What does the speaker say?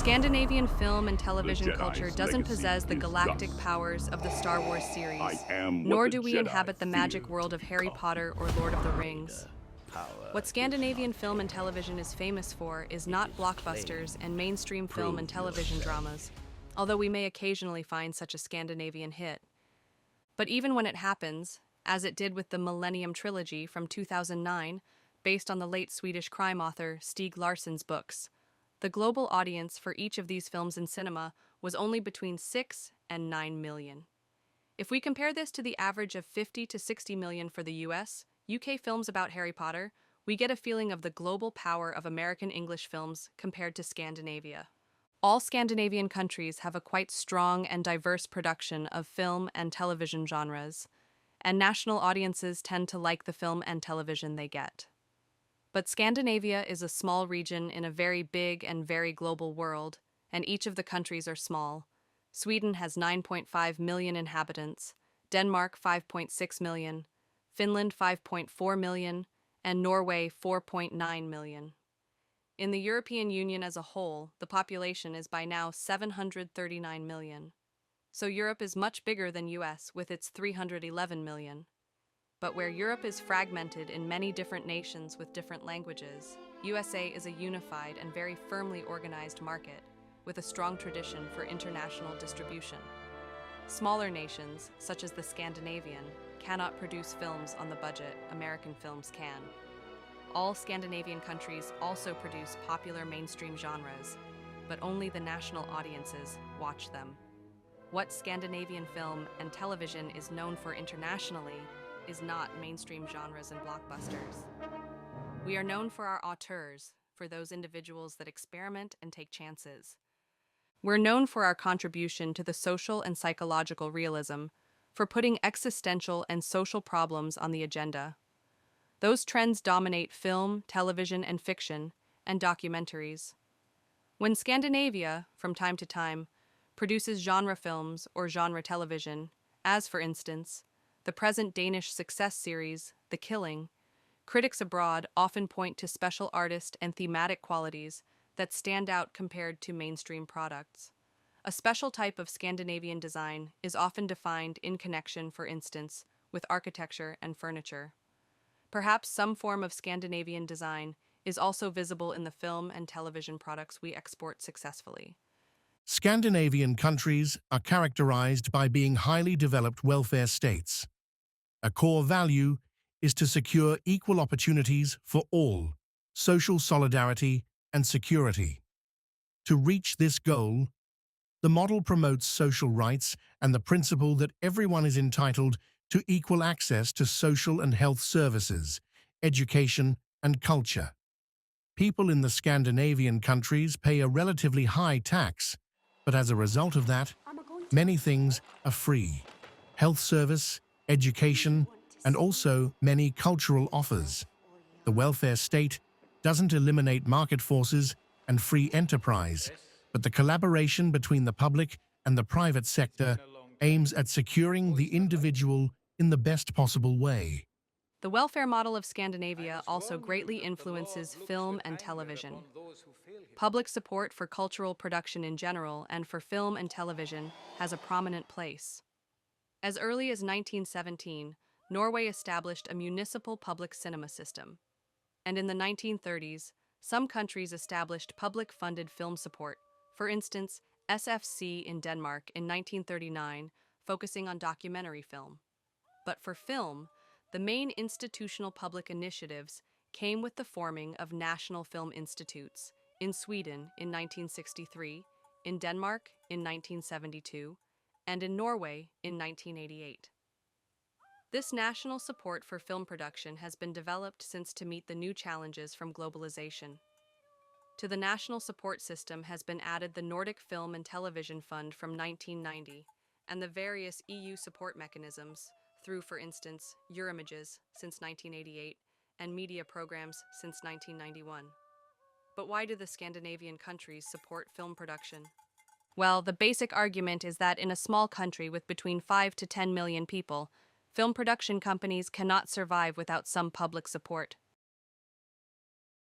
Scandinavian film and television culture doesn't possess the galactic powers of the Star Wars series, nor do we inhabit the magic world of Harry Potter or Lord of the Rings. What Scandinavian film and television is famous for is not blockbusters and mainstream film and television dramas, although we may occasionally find such a Scandinavian hit. But even when it happens, as it did with the Millennium Trilogy from 2009, based on the late Swedish crime author Stieg Larsson's books, the global audience for each of these films in cinema was only between 6 and 9 million. If we compare this to the average of 50 to 60 million for the US, UK films about Harry Potter, we get a feeling of the global power of American English films compared to Scandinavia. All Scandinavian countries have a quite strong and diverse production of film and television genres, and national audiences tend to like the film and television they get. But Scandinavia is a small region in a very big and very global world, and each of the countries are small. Sweden has 9.5 million inhabitants, Denmark 5.6 million, Finland 5.4 million, and Norway 4.9 million. In the European Union as a whole, the population is by now 739 million. So Europe is much bigger than US with its 311 million. But where Europe is fragmented in many different nations with different languages, USA is a unified and very firmly organized market with a strong tradition for international distribution. Smaller nations, such as the Scandinavian, cannot produce films on the budget American films can. All Scandinavian countries also produce popular mainstream genres, but only the national audiences watch them. What Scandinavian film and television is known for internationally is not mainstream genres and blockbusters. We are known for our auteurs, for those individuals that experiment and take chances. We're known for our contribution to the social and psychological realism, for putting existential and social problems on the agenda. Those trends dominate film, television, and fiction, and documentaries. When Scandinavia, from time to time, produces genre films or genre television, as for instance, the present Danish success series, The Killing, critics abroad often point to special artist and thematic qualities that stand out compared to mainstream products. A special type of Scandinavian design is often defined in connection, for instance, with architecture and furniture. Perhaps some form of Scandinavian design is also visible in the film and television products we export successfully. Scandinavian countries are characterized by being highly developed welfare states. A core value is to secure equal opportunities for all, social solidarity and security. To reach this goal, the model promotes social rights and the principle that everyone is entitled to equal access to social and health services, education, and culture. People in the Scandinavian countries pay a relatively high tax, but as a result of that, many things are free. Health service, education, and also many cultural offers. The welfare state doesn't eliminate market forces and free enterprise, but the collaboration between the public and the private sector aims at securing the individual in the best possible way. The welfare model of Scandinavia also greatly influences film and television. Public support for cultural production in general and for film and television has a prominent place. As early as 1917, Norway established a municipal public cinema system. And in the 1930s, some countries established public-funded film support, for instance, SFC in Denmark in 1939, focusing on documentary film. But for film, the main institutional public initiatives came with the forming of national film institutes in Sweden in 1963, in Denmark in 1972, and in Norway in 1988. This national support for film production has been developed since to meet the new challenges from globalization. To the national support system has been added the Nordic Film and Television Fund from 1990, and the various EU support mechanisms through, for instance, Eurimages since 1988 and media programs since 1991. But why do the Scandinavian countries support film production? Well, the basic argument is that in a small country with between 5 to 10 million people, film production companies cannot survive without some public support.